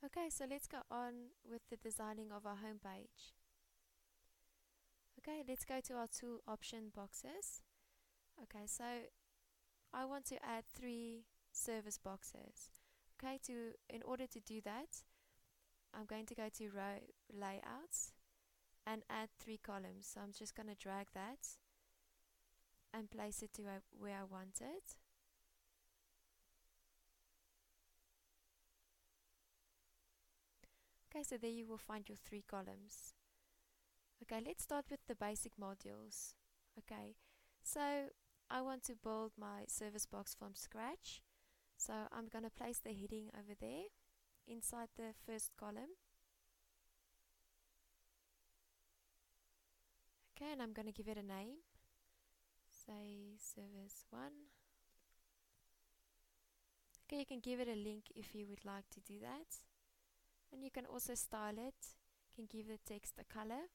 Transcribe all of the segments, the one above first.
Okay, so let's go on with the designing of our home page. Okay, let's go to our tool option boxes. Okay, so I want to add 3 service boxes. Okay, in order to do that, I'm going to go to row layouts and add 3 columns. So I'm just going to drag that and place it to where I want it. Okay, so there you will find your 3 columns. Okay, let's start with the basic modules. Okay, so I want to build my service box from scratch. So I'm going to place the heading over there inside the first column. Okay, and I'm going to give it a name. Say service 1. Okay, you can give it a link if you would like to do that. And you can also style it. You can give the text a color.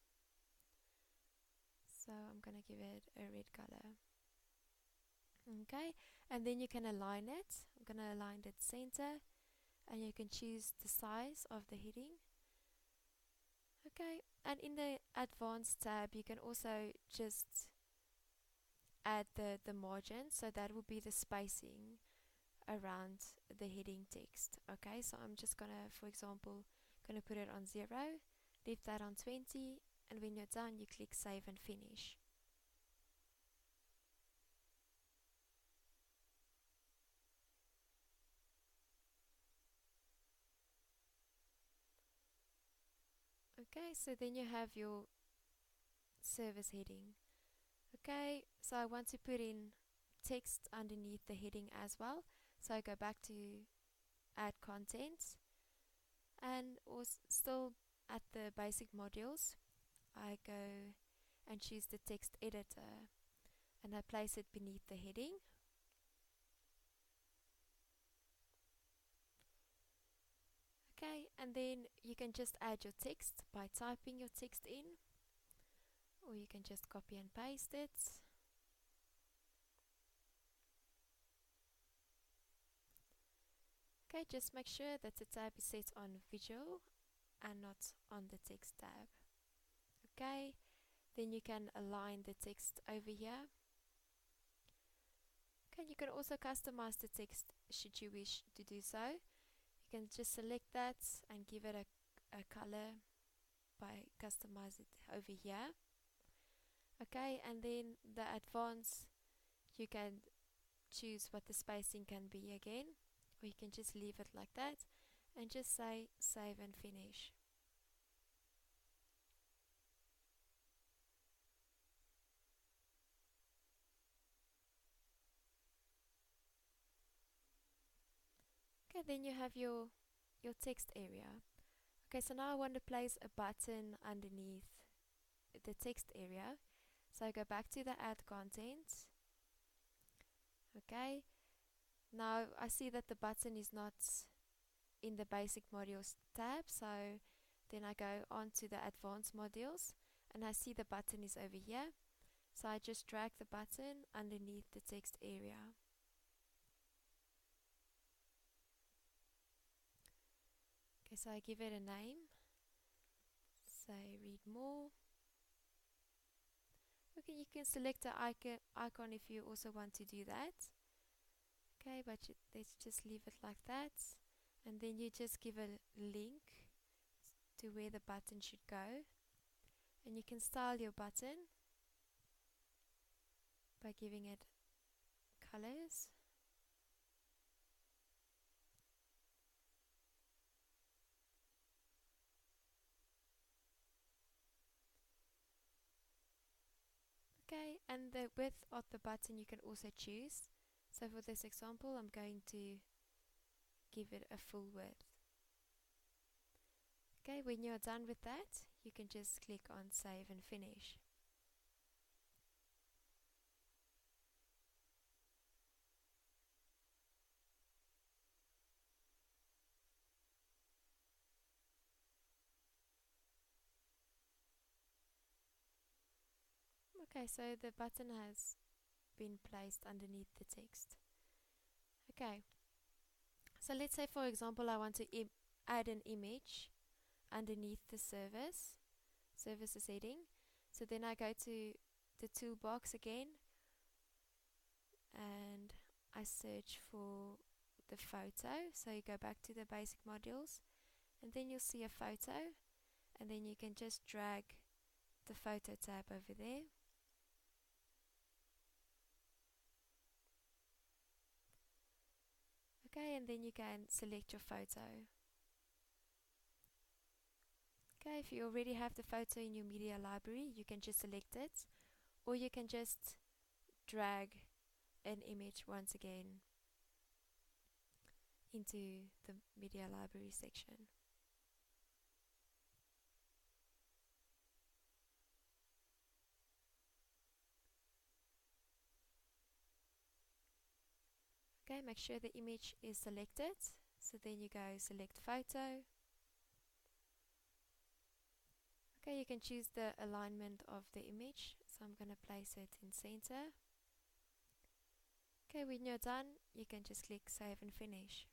So I'm going to give it a red color. Okay, and then you can align it. I'm going to align it center, and you can choose the size of the heading. Okay, and in the advanced tab you can also just add the margin, so that will be the spacing around the heading text. Okay, so I'm just gonna, for example, gonna put it on 0, leave that on 20, and when you're done you click save and finish. Okay, so then you have your service heading. Okay, so I want to put in text underneath the heading as well. So I go back to add content, and also still at the basic modules, I go and choose the text editor, and I place it beneath the heading. Okay, and then you can just add your text by typing your text in, or you can just copy and paste it. Okay, just make sure that the tab is set on visual and not on the text tab. Okay, then you can align the text over here. Okay, you can also customize the text should you wish to do so. You can just select that and give it a color by customize it over here. Okay, and then the advanced, you can choose what the spacing can be again, or you can just leave it like that and just say save and finish. Okay, then you have your text area. Okay, so now I want to place a button underneath the text area. So I go back to the add content. Okay, now I see that the button is not in the basic modules tab, so then I go on to the advanced modules, and I see the button is over here. So I just drag the button underneath the text area. Okay, so I give it a name. Say read more. Okay, you can select the icon if you also want to do that. Okay, but let's just leave it like that. And then you just give a link to where the button should go. And you can style your button by giving it colors. Okay, and the width of the button you can also choose. So for this example, I'm going to give it a full width. Okay, when you're done with that, you can just click on save and finish. Okay, so the button has been placed underneath the text. Okay, so let's say for example I want to add an image underneath the services heading. So then I go to the toolbox again and I search for the photo. So you go back to the basic modules and then you'll see a photo, and then you can just drag the photo tab over there. Okay, and then you can select your photo. Okay, if you already have the photo in your media library, you can just select it, or you can just drag an image once again into the media library section. Okay, make sure the image is selected. So then you go select photo. Okay, you can choose the alignment of the image. So I'm going to place it in center. Okay, when you're done, you can just click save and finish.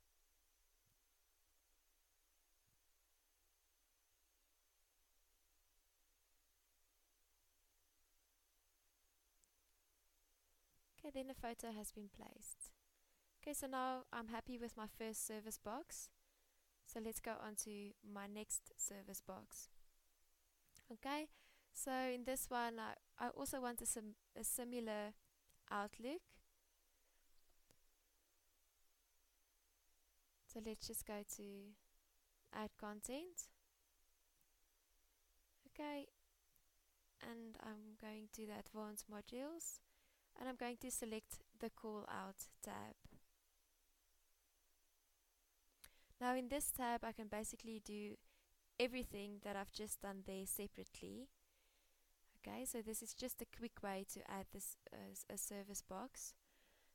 Okay, then the photo has been placed. Okay, so now I'm happy with my first service box. So let's go on to my next service box. Okay, so in this one, I also want a similar outlook. So let's just go to add content. Okay, and I'm going to the advanced modules, and I'm going to select the call out tab. Now in this tab I can basically do everything that I've just done there separately. Okay, so this is just a quick way to add this as a service box.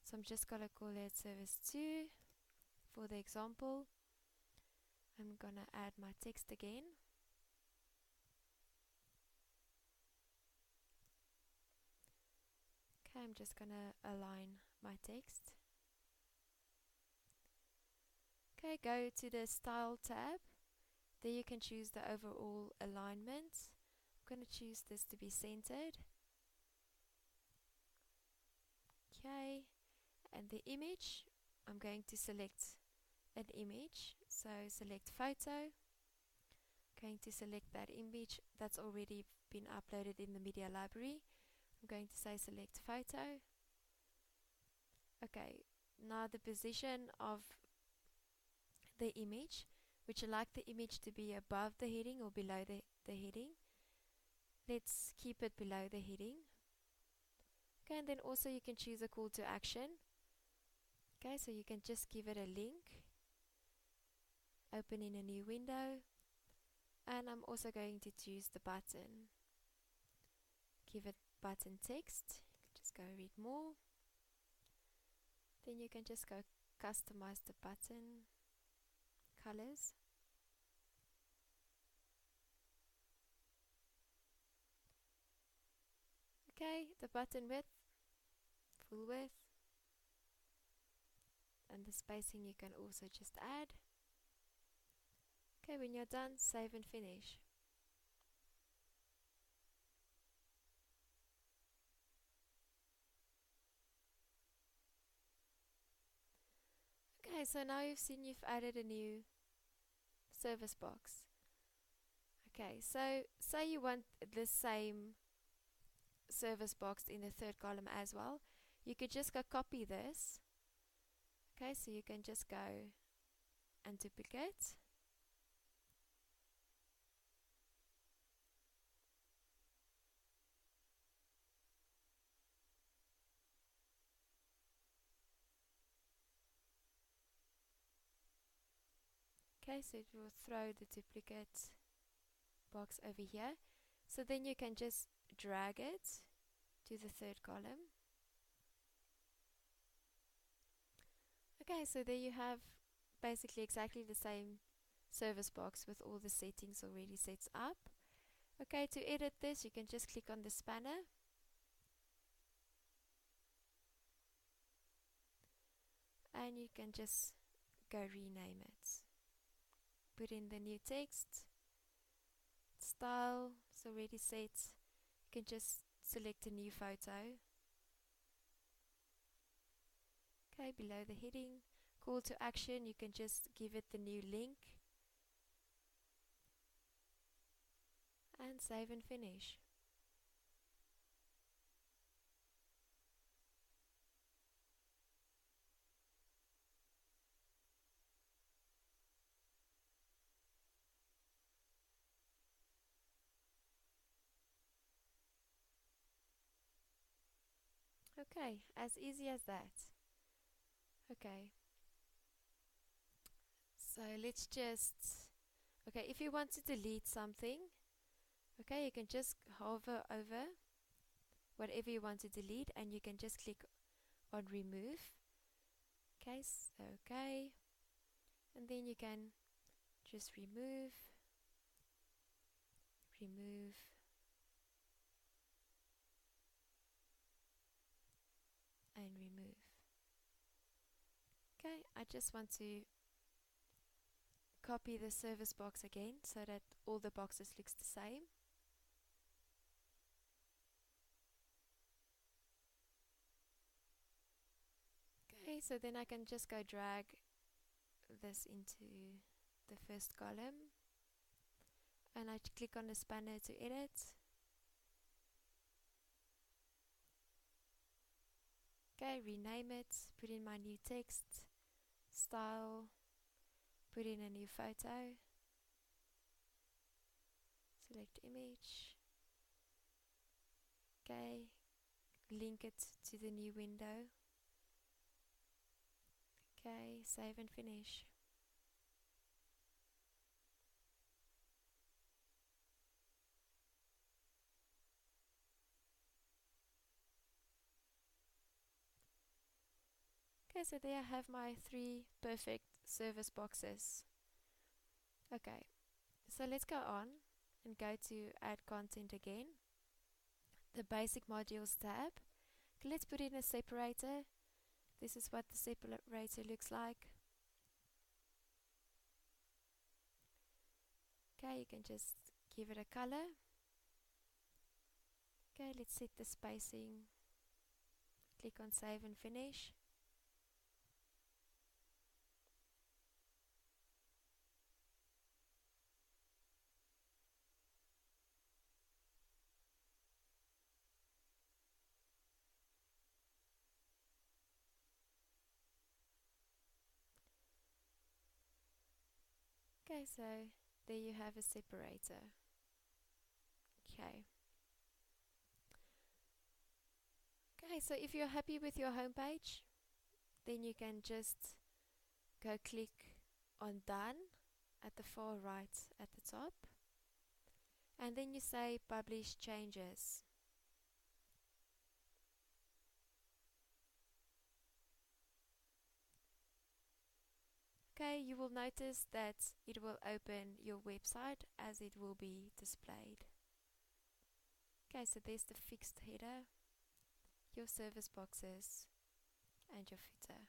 So I'm just going to call it service 2 for the example. I'm going to add my text again. Okay, I'm just going to align my text. Okay, go to the Style tab. There you can choose the overall alignment. I'm going to choose this to be centered. Okay, and the image, I'm going to select an image. So select photo. Going to select that image that's already been uploaded in the media library. I'm going to say select photo. Okay, now the position of the image, which I like the image to be above the heading or below the heading. Let's keep it below the heading. Okay, and then also you can choose a call to action. Okay, so you can just give it a link, open in a new window, and I'm also going to choose the button. Give it button text, just go read more. Then you can just go customize the button colors. Okay, the button width, full width, and the spacing you can also just add. Okay, when you're done, save and finish. Okay, so now you've seen you've added a new service box. Okay, so say you want the same service box in the third column as well. You could just go copy this. Okay, so you can just go and duplicate. Okay, so it will throw the duplicate box over here. So then you can just drag it to the third column. Okay, so there you have basically exactly the same service box with all the settings already set up. Okay, to edit this you can just click on the spanner and you can just go rename it. put in the new text. Style is already set. You can just select a new photo. Okay, below the heading, call to action, you can just give it the new link and save and finish. Okay, as easy as that. Okay, so let's just, okay, if you want to delete something, okay, you can just hover over whatever you want to delete and you can just click on remove. Okay, so okay, and then you can just remove, remove, and remove. Okay, I just want to copy the service box again so that all the boxes looks the same. Okay, so then I can just go drag this into the first column and I click on the spanner to edit. Okay, rename it, put in my new text, style, put in a new photo, select image, okay, link it to the new window, okay, save and finish. Okay, so there I have my 3 perfect service boxes. Okay, so let's go on and go to add content again. The basic modules tab. Okay, let's put in a separator. This is what the separator looks like. Okay, you can just give it a color. Okay, let's set the spacing. Click on save and finish. Okay, so there you have a separator. Okay. Okay, so if you're happy with your homepage, then you can just go click on done at the far right at the top. And then you say publish changes. Okay, you will notice that it will open your website as it will be displayed. Okay, so there's the fixed header, your service boxes, and your footer.